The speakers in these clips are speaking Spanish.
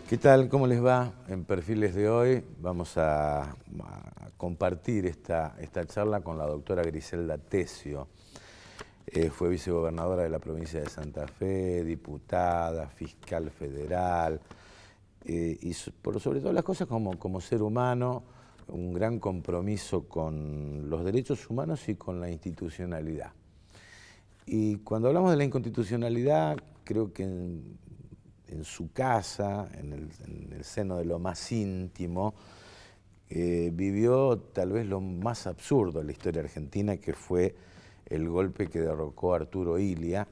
¿Qué tal? ¿Cómo les va? En Perfiles de hoy vamos a compartir esta charla con la doctora Griselda Tessio. Fue vicegobernadora de la provincia de Santa Fe, diputada, fiscal federal, y por sobre todas las cosas como ser humano, un gran compromiso con los derechos humanos y con la institucionalidad. Y cuando hablamos de la inconstitucionalidad, creo que en su casa, en el seno de lo más íntimo, vivió tal vez lo más absurdo de la historia argentina, que fue el golpe que derrocó a Arturo Illia.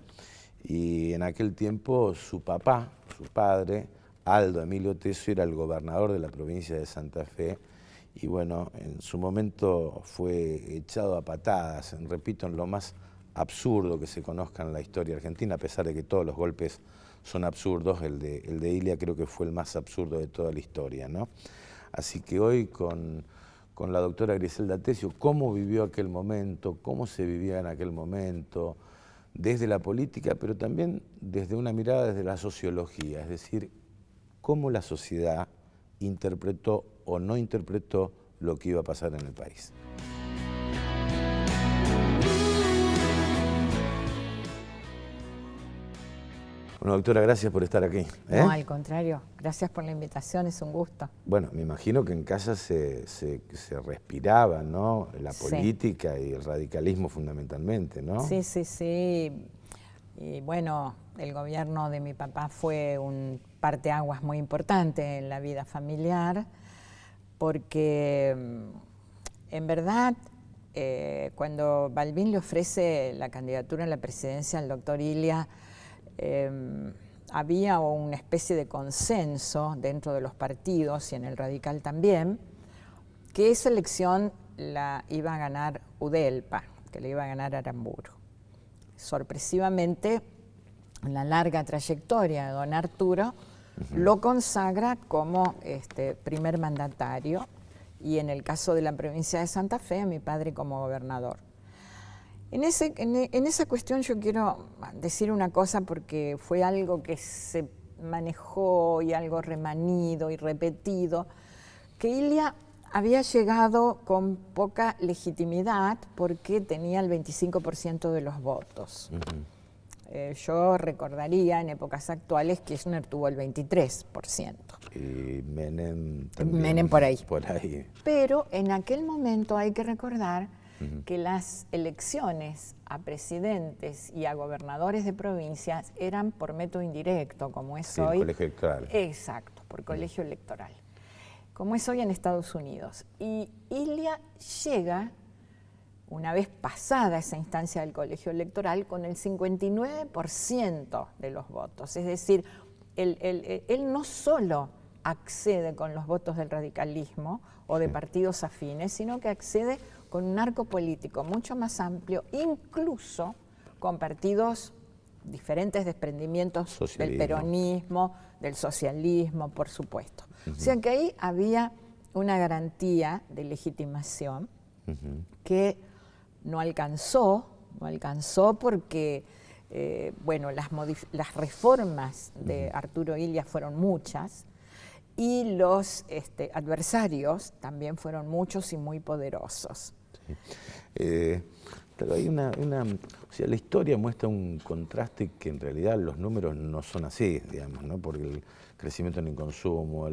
Y en aquel tiempo su papá, su padre, Aldo Emilio Tessio, era el gobernador de la provincia de Santa Fe. Y bueno, en su momento fue echado a patadas, repito, en lo más absurdo que se conozca en la historia argentina, a pesar de que todos los golpes son absurdos. El de Illia creo que fue el más absurdo de toda la historia, ¿no? Así que hoy con la doctora Griselda Tessio, cómo vivió aquel momento, cómo se vivía en aquel momento, desde la política, pero también desde una mirada desde la sociología, es decir, cómo la sociedad interpretó o no interpretó lo que iba a pasar en el país. Bueno, doctora, gracias por estar aquí. No, al contrario, gracias por la invitación, es un gusto. Bueno, me imagino que en casa se respiraba, ¿no? La política y el radicalismo fundamentalmente, ¿no? Sí, sí, sí. Y bueno, el gobierno de mi papá fue un parteaguas muy importante en la vida familiar, porque en verdad, cuando Balbín le ofrece la candidatura a la presidencia al doctor Illia, había una especie de consenso dentro de los partidos y en el radical también, que esa elección la iba a ganar Udelpa, que le iba a ganar Aramburu. Sorpresivamente, en la larga trayectoria de don Arturo, lo consagra como primer mandatario, y en el caso de la provincia de Santa Fe, a mi padre como gobernador. En esa cuestión yo quiero decir una cosa, porque fue algo que se manejó y algo remanido y repetido, que Illia había llegado con poca legitimidad porque tenía el 25% de los votos. Yo recordaría en épocas actuales que Kirchner tuvo el 23%. Y Menem también. Menem por ahí. Por ahí. Pero en aquel momento hay que recordar que las elecciones a presidentes y a gobernadores de provincias eran por método indirecto, como es hoy. El colegio electoral. Exacto, por colegio electoral, como es hoy en Estados Unidos. Y Illia llega, una vez pasada esa instancia del colegio electoral, con el 59% de los votos. Es decir, él no solo accede con los votos del radicalismo o de partidos afines, sino que accede con un arco político mucho más amplio, incluso con partidos diferentes desprendimientos del peronismo, del socialismo, por supuesto. O sea que ahí había una garantía de legitimación que no alcanzó porque, bueno, las reformas de Arturo Illia fueron muchas, y los adversarios también fueron muchos y muy poderosos. Sí. Pero hay o sea, la historia muestra un contraste que en realidad los números no son así, digamos, ¿no? Porque el crecimiento en el consumo,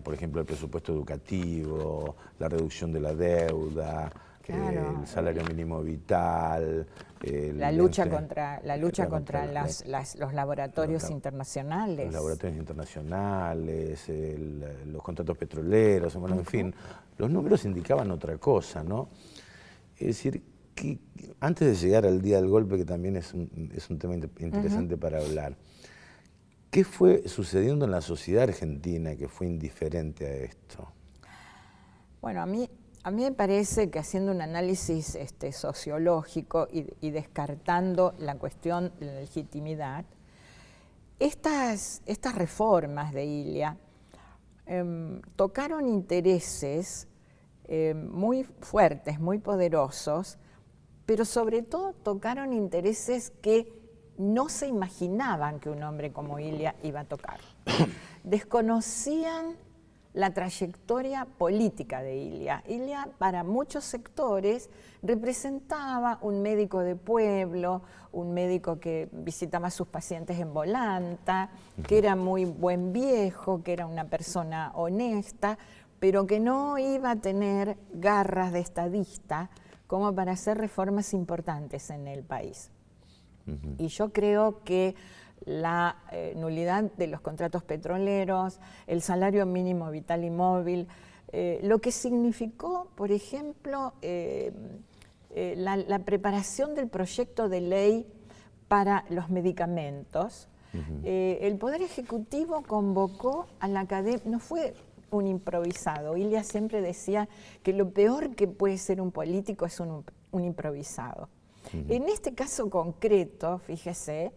por ejemplo, el presupuesto educativo, la reducción de la deuda, el salario mínimo vital, la lucha contra los laboratorios internacionales. Los laboratorios internacionales, los contratos petroleros, bueno, en fin, los números indicaban otra cosa, ¿no? Es decir, que antes de llegar al día del golpe, que también es un tema interesante para hablar, ¿qué fue sucediendo en la sociedad argentina que fue indiferente a esto? Bueno, a mí me parece que haciendo un análisis sociológico y descartando la cuestión de la legitimidad, estas reformas de Illia tocaron intereses muy fuertes, muy poderosos, pero sobre todo tocaron intereses que no se imaginaban que un hombre como Ilia iba a tocar. Desconocían la trayectoria política de Ilia. Ilia, para muchos sectores, representaba un médico de pueblo, un médico que visitaba a sus pacientes en volanta, que era muy buen viejo, que era una persona honesta, pero que no iba a tener garras de estadista como para hacer reformas importantes en el país. Y yo creo que la nulidad de los contratos petroleros, el salario mínimo vital y móvil, lo que significó, por ejemplo, la preparación del proyecto de ley para los medicamentos. El Poder Ejecutivo convocó a la academia, no fue un improvisado. Ilia siempre decía que lo peor que puede ser un político es un improvisado. En este caso concreto, fíjese,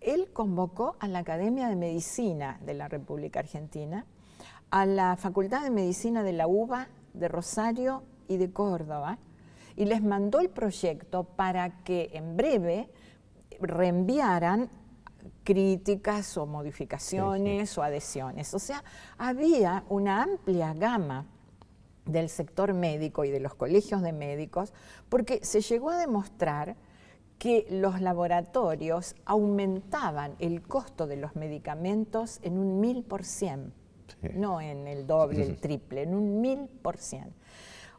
él convocó a la Academia de Medicina de la República Argentina, a la Facultad de Medicina de la UBA, de Rosario y de Córdoba, y les mandó el proyecto para que en breve reenviaran críticas o modificaciones o adhesiones. O sea, había una amplia gama del sector médico y de los colegios de médicos, porque se llegó a demostrar que los laboratorios aumentaban el costo de los medicamentos en un 1000%, no en el doble, el triple, en un 1000%.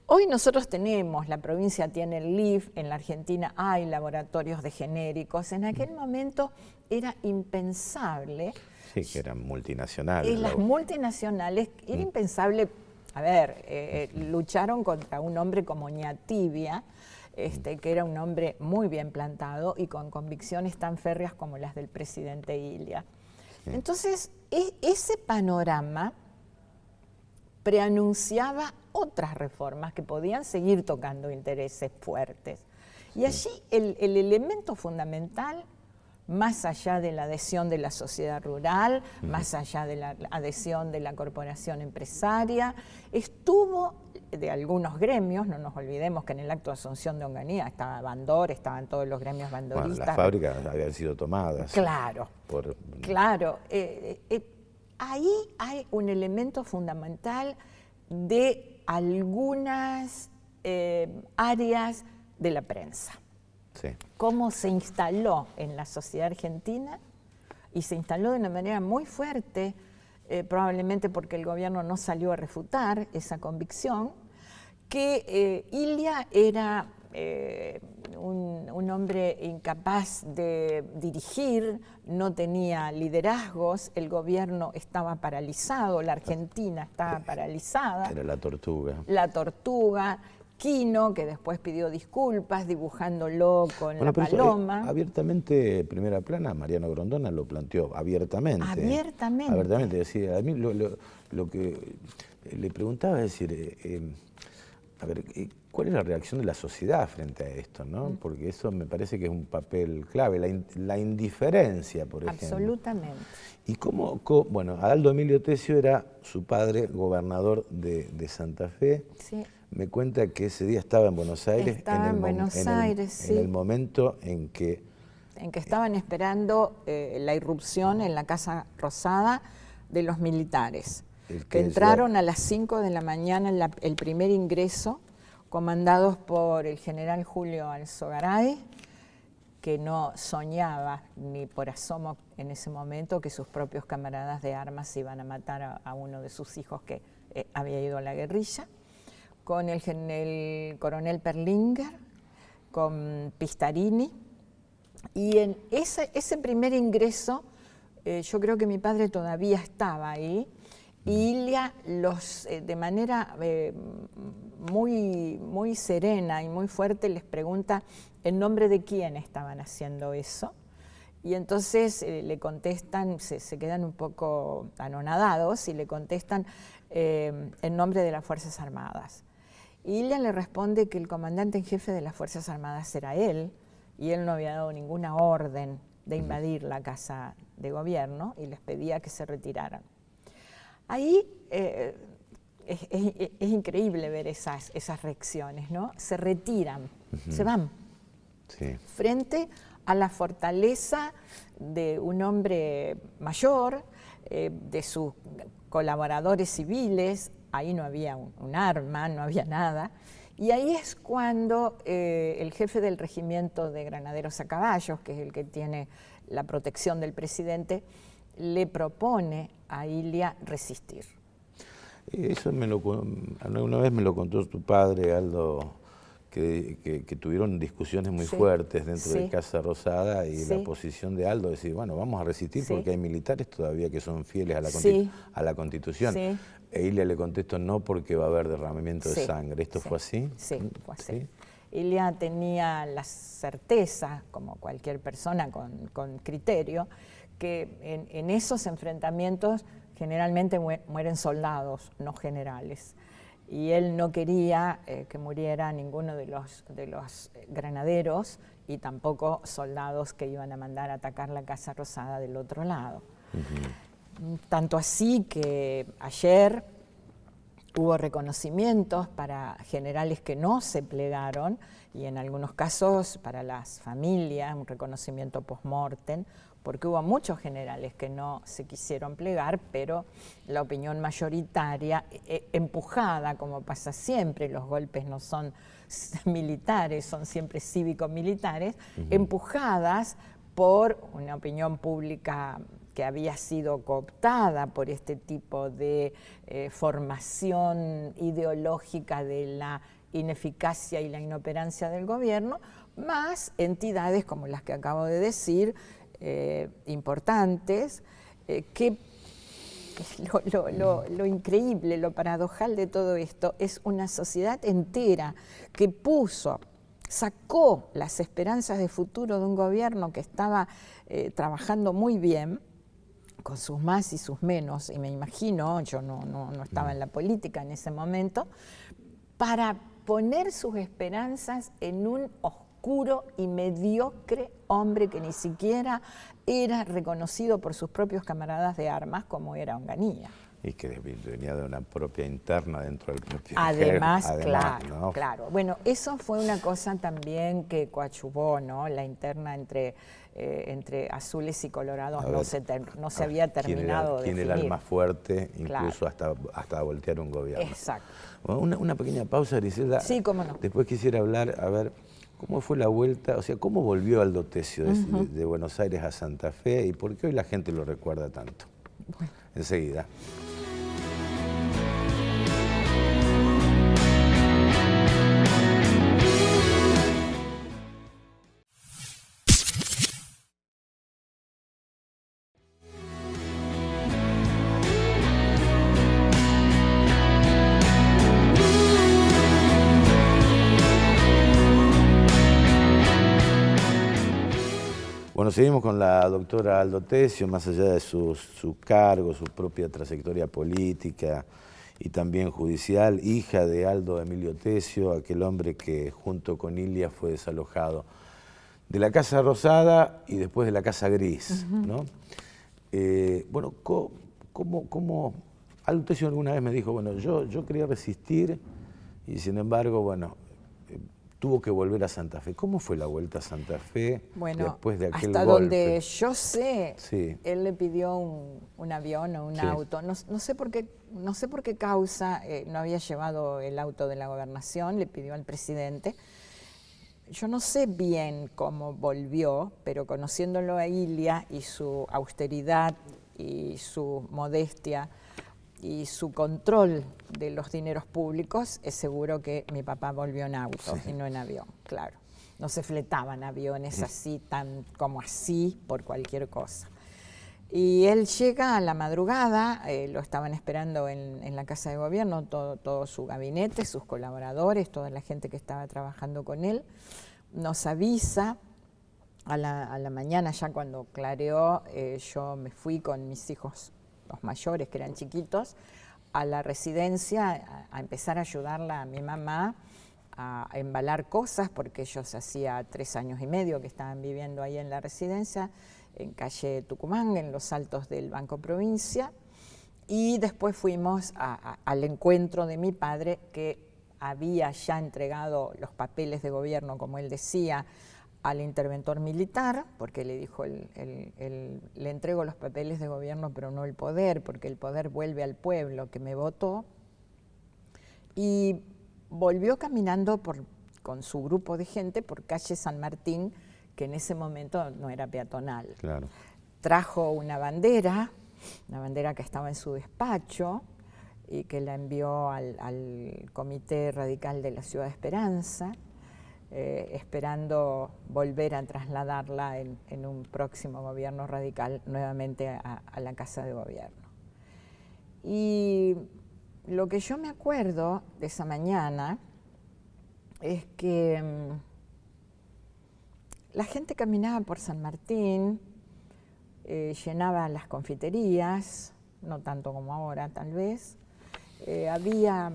Hoy nosotros tenemos, la provincia tiene el LIF, en la Argentina hay laboratorios de genéricos, en aquel momento era impensable. Sí, que eran multinacionales. Las multinacionales, era impensable. A ver, lucharon contra un hombre como Ñatibia, que era un hombre muy bien plantado y con convicciones tan férreas como las del presidente Ilia. Entonces, ese panorama preanunciaba otras reformas que podían seguir tocando intereses fuertes. Y allí el elemento fundamental, más allá de la adhesión de la sociedad rural, más allá de la adhesión de la corporación empresaria, estuvo de algunos gremios, no nos olvidemos que en el acto de asunción de Onganía estaba Bandor, estaban todos los gremios bandoristas. Bueno, las fábricas habían sido tomadas. Claro, claro. Ahí hay un elemento fundamental de algunas áreas de la prensa. Sí. Cómo se instaló en la sociedad argentina, y se instaló de una manera muy fuerte, probablemente porque el gobierno no salió a refutar esa convicción, que Ilia era un hombre incapaz de dirigir, no tenía liderazgos, el gobierno estaba paralizado, la Argentina estaba paralizada. Era la tortuga. La tortuga. Quino, que después pidió disculpas dibujándolo con la paloma. Abiertamente, primera plana, Mariano Grondona lo planteó abiertamente. Abiertamente. Abiertamente. Es decir, a mí lo que le preguntaba es decir, a ver, ¿cuál es la reacción de la sociedad frente a esto, ¿no? Porque eso me parece que es un papel clave, la indiferencia, por ejemplo. Absolutamente. Y bueno, Adaldo Emilio Tesio era su padre, gobernador de Santa Fe. Sí. Me cuenta que ese día estaba en Buenos Aires. Estaba en Buenos Aires, sí. En el momento en que estaban esperando la irrupción en la Casa Rosada de los militares, que entraron a las 5 de la mañana, el primer ingreso, comandados por el general Julio Alzogaray, que no soñaba ni por asomo en ese momento que sus propios camaradas de armas iban a matar a uno de sus hijos que había ido a la guerrilla, con el coronel Perlinger, con Pistarini, y en ese primer ingreso, yo creo que mi padre todavía estaba ahí, y Ilia de manera muy serena y muy fuerte les pregunta en nombre de quién estaban haciendo eso, y entonces le contestan, se quedan un poco anonadados y le contestan en nombre de las Fuerzas Armadas. Y Ilia le responde que el comandante en jefe de las Fuerzas Armadas era él, y él no había dado ninguna orden de invadir la casa de gobierno y les pedía que se retiraran. Ahí es increíble ver esas reacciones, ¿no? Se retiran, se van, sí, frente a la fortaleza de un hombre mayor, de sus colaboradores civiles. Ahí no había un arma, no había nada. Y ahí es cuando el jefe del regimiento de granaderos a caballos, que es el que tiene la protección del presidente, le propone a Ilia resistir. Eso una vez me lo contó tu padre, Aldo, que tuvieron discusiones muy fuertes dentro de Casa Rosada y la posición de Aldo, decir, bueno, vamos a resistir porque hay militares todavía que son fieles a la Constitución. E Ilia le contestó, no, porque va a haber derramamiento de sangre. ¿Esto fue así? Sí, fue así. Ilia tenía la certeza, como cualquier persona con criterio, que en esos enfrentamientos generalmente mueren soldados, no generales. Y él no quería que muriera ninguno de los granaderos y tampoco soldados que iban a mandar a atacar la Casa Rosada del otro lado. Tanto así que ayer hubo reconocimientos para generales que no se plegaron y en algunos casos para las familias, un reconocimiento post-mortem, porque hubo muchos generales que no se quisieron plegar, pero la opinión mayoritaria, empujada, como pasa siempre, los golpes no son militares, son siempre cívico-militares, empujadas por una opinión pública que había sido cooptada por este tipo de formación ideológica de la ineficacia y la inoperancia del gobierno, más entidades como las que acabo de decir, importantes, que lo increíble, lo paradojal de todo esto es una sociedad entera que sacó las esperanzas de futuro de un gobierno que estaba trabajando muy bien, con sus más y sus menos, y me imagino, yo no estaba en la política en ese momento, para poner sus esperanzas en un oscuro y mediocre hombre que ni siquiera era reconocido por sus propios camaradas de armas como era Onganía. Y que venía de una propia interna dentro del propio Además, ejército. ¿No? Claro. Bueno, eso fue una cosa también que coachuvó, ¿no? La interna entre azules y colorados no se había terminado de definir. ¿Quién era el más fuerte, incluso hasta voltear un gobierno? Exacto. Bueno, una pequeña pausa, Griselda. Sí, cómo no. Después quisiera hablar, a ver, ¿cómo fue la vuelta? O sea, ¿cómo volvió Aldo Tessio de Buenos Aires a Santa Fe y por qué hoy la gente lo recuerda tanto? Bueno. Enseguida. Bueno, seguimos con la doctora Aldo Tessio, más allá de su cargo, su propia trayectoria política y también judicial, hija de Aldo Emilio Tessio, aquel hombre que junto con Ilia fue desalojado de la Casa Rosada y después de la Casa Gris, ¿no? Bueno, ¿cómo Aldo Tessio alguna vez me dijo, bueno, yo quería resistir y sin embargo, bueno, tuvo que volver a Santa Fe. ¿Cómo fue la vuelta a Santa Fe después de aquel hasta golpe? Donde yo sé, él le pidió un avión o un auto. No sé por qué causa no había llevado el auto de la gobernación, le pidió al presidente. Yo no sé bien cómo volvió, pero conociéndolo a Ilia y su austeridad y su modestia y su control de los dineros públicos, es seguro que mi papá volvió en auto y no en avión, claro. No se fletaban aviones así, tan como así, por cualquier cosa. Y él llega a la madrugada, lo estaban esperando en la Casa de Gobierno, todo su gabinete, sus colaboradores, toda la gente que estaba trabajando con él. Nos avisa a la mañana, ya cuando clareó, yo me fui con mis hijos, los mayores que eran chiquitos, a la residencia a empezar a ayudarla a mi mamá a embalar cosas, porque ellos hacía 3 años y medio que estaban viviendo ahí en la residencia, en calle Tucumán, en los altos del Banco Provincia, y después fuimos al encuentro de mi padre, que había ya entregado los papeles de gobierno, como él decía, al interventor militar, porque le dijo, le entrego los papeles de gobierno, pero no el poder, porque el poder vuelve al pueblo que me votó, y volvió caminando con su grupo de gente por calle San Martín, que en ese momento no era peatonal. Claro. Trajo una bandera que estaba en su despacho y que la envió al Comité Radical de la Ciudad de Esperanza, esperando volver a trasladarla en un próximo gobierno radical nuevamente a la Casa de Gobierno. Y lo que yo me acuerdo de esa mañana es que la gente caminaba por San Martín, llenaba las confiterías, no tanto como ahora tal vez, había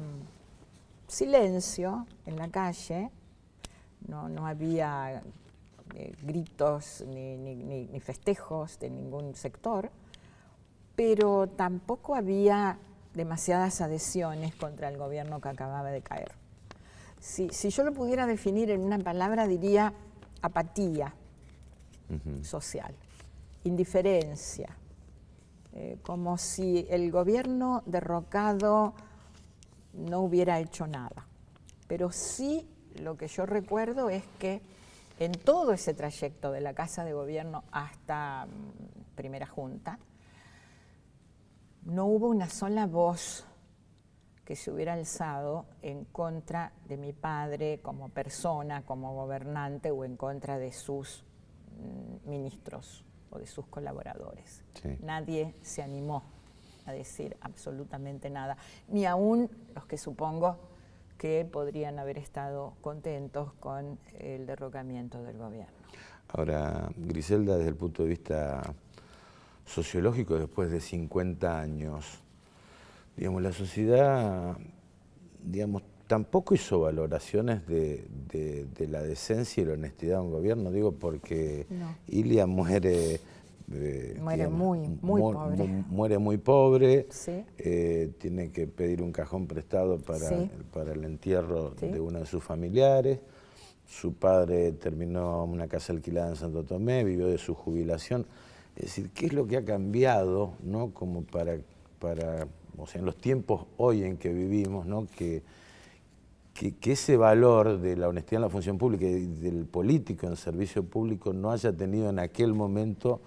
silencio en la calle, no había gritos ni festejos de ningún sector, pero tampoco había demasiadas adhesiones contra el gobierno que acababa de caer. Si yo lo pudiera definir en una palabra, diría apatía social, indiferencia, como si el gobierno derrocado no hubiera hecho nada. Pero sí, lo que yo recuerdo es que en todo ese trayecto de la Casa de Gobierno hasta Primera Junta, no hubo una sola voz que se hubiera alzado en contra de mi padre como persona, como gobernante, o en contra de sus ministros o de sus colaboradores. Sí. Nadie se animó a decir absolutamente nada, ni aún los que supongo que podrían haber estado contentos con el derrocamiento del gobierno. Ahora, Griselda, desde el punto de vista sociológico, después de 50 años, digamos, la sociedad, digamos, tampoco hizo valoraciones de la decencia y la honestidad de un gobierno, digo, porque no. Ilia muere... muere digamos, muy pobre. Muere muy pobre, sí. Tiene que pedir un cajón prestado sí. para el entierro sí. de uno de sus familiares. Su padre terminó una casa alquilada en Santo Tomé, vivió de su jubilación. Es decir, ¿qué es lo que ha cambiado, ¿no? Como o sea, en los tiempos hoy en que vivimos, ¿no? Que ese valor de la honestidad en la función pública y del político en servicio público no haya tenido en aquel momento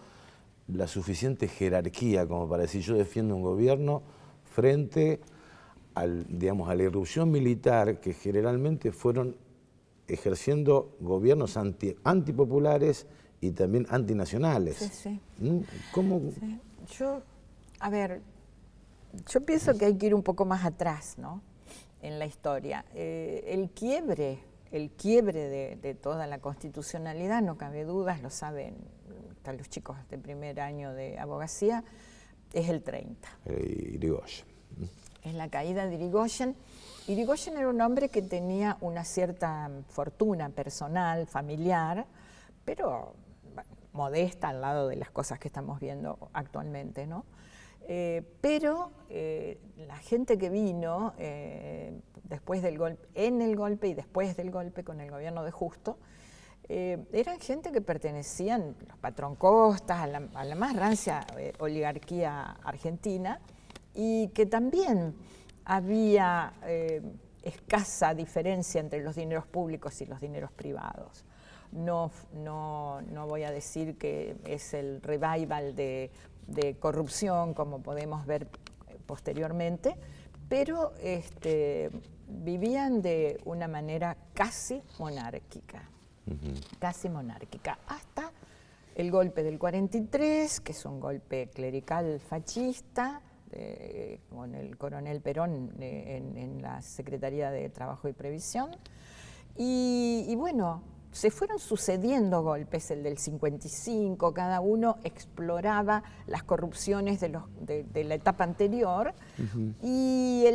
la suficiente jerarquía como para decir yo defiendo un gobierno frente digamos, a la irrupción militar que generalmente fueron ejerciendo gobiernos antipopulares y también antinacionales. Sí, sí. ¿Cómo? Sí. Yo pienso que hay que ir un poco más atrás, ¿no? En la historia. El quiebre de toda la constitucionalidad, no cabe dudas, lo saben hasta los chicos de primer año de abogacía, es el 30. Irigoyen. Es la caída de Irigoyen. Irigoyen era un hombre que tenía una cierta fortuna personal, familiar, pero modesta al lado de las cosas que estamos viendo actualmente, ¿no? Pero la gente que vino después del golpe, en el golpe y después del golpe con el gobierno de Justo, eran gente que pertenecían, los patroncostas, a la más rancia oligarquía argentina, y que también había escasa diferencia entre los dineros públicos y los dineros privados. No voy a decir que es el revival de corrupción, como podemos ver posteriormente, pero vivían de una manera casi monárquica, hasta el golpe del 43, que es un golpe clerical fascista, con el coronel Perón en la Secretaría de Trabajo y Previsión, y bueno, se fueron sucediendo golpes, el del 55, cada uno exploraba las corrupciones de la etapa anterior, y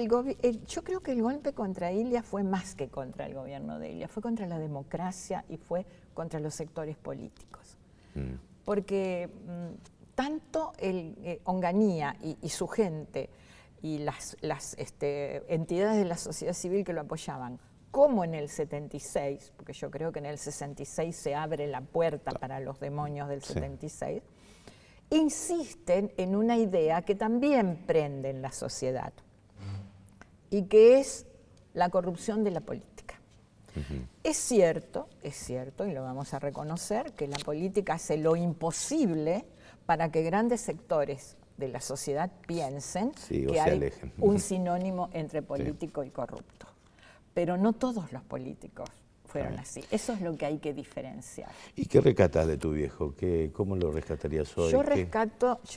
yo creo que el golpe contra Ilia fue más que contra el gobierno de Ilia, fue contra la democracia y fue contra los sectores políticos. Porque tanto Onganía y su gente y las entidades de la sociedad civil que lo apoyaban, como en el 76, porque yo creo que en el 66 se abre la puerta para los demonios del 76, insisten en una idea que también prende en la sociedad y que es la corrupción de la política. Es cierto, y lo vamos a reconocer, que la política hace lo imposible para que grandes sectores de la sociedad piensen que hay un sinónimo entre político y corrupto. Pero no todos los políticos fueron así. Eso es lo que hay que diferenciar. ¿Y qué rescatas de tu viejo? ¿Cómo lo rescatarías hoy? Yo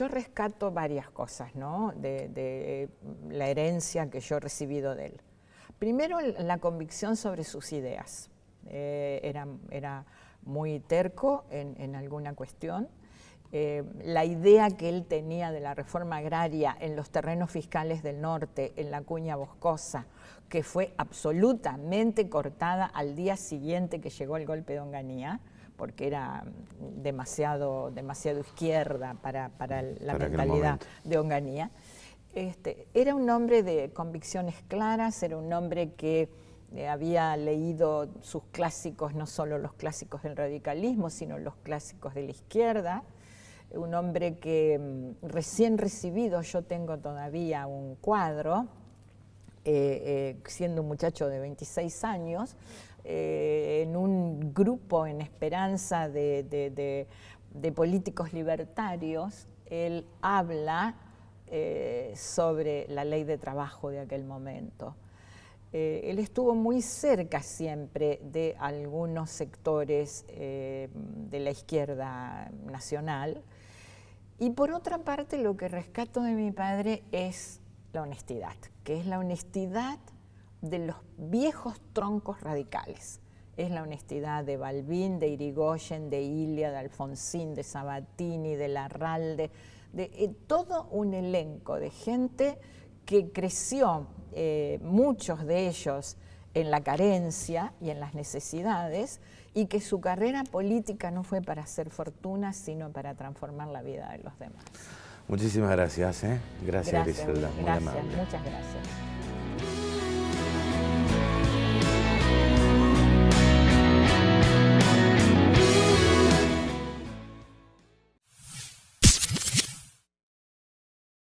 rescato varias cosas, ¿no? de la herencia que yo he recibido de él. Primero, la convicción sobre sus ideas. Era muy terco en alguna cuestión. La idea que él tenía de la reforma agraria en los terrenos fiscales del norte, en la cuña boscosa, que fue absolutamente cortada al día siguiente que llegó el golpe de Onganía, porque era demasiado izquierda para la mentalidad de Onganía. Era un hombre de convicciones claras, era un hombre que había leído sus clásicos, no solo los clásicos del radicalismo, sino los clásicos de la izquierda. Un hombre que recién recibido, yo tengo todavía un cuadro, siendo un muchacho de 26 años, en un grupo en Esperanza de políticos libertarios, él habla sobre la ley de trabajo de aquel momento. Él estuvo muy cerca siempre de algunos sectores de la izquierda nacional. Y por otra parte, lo que rescato de mi padre es la honestidad, que es la honestidad de los viejos troncos radicales. Es la honestidad de Balbín, de Irigoyen, de Ilia, de Alfonsín, de Sabatini, de Larralde, de todo un elenco de gente que creció, muchos de ellos en la carencia y en las necesidades, y que su carrera política no fue para hacer fortuna, sino para transformar la vida de los demás. Muchísimas gracias. Gracias, Griselda. Muy amable. Muchas gracias.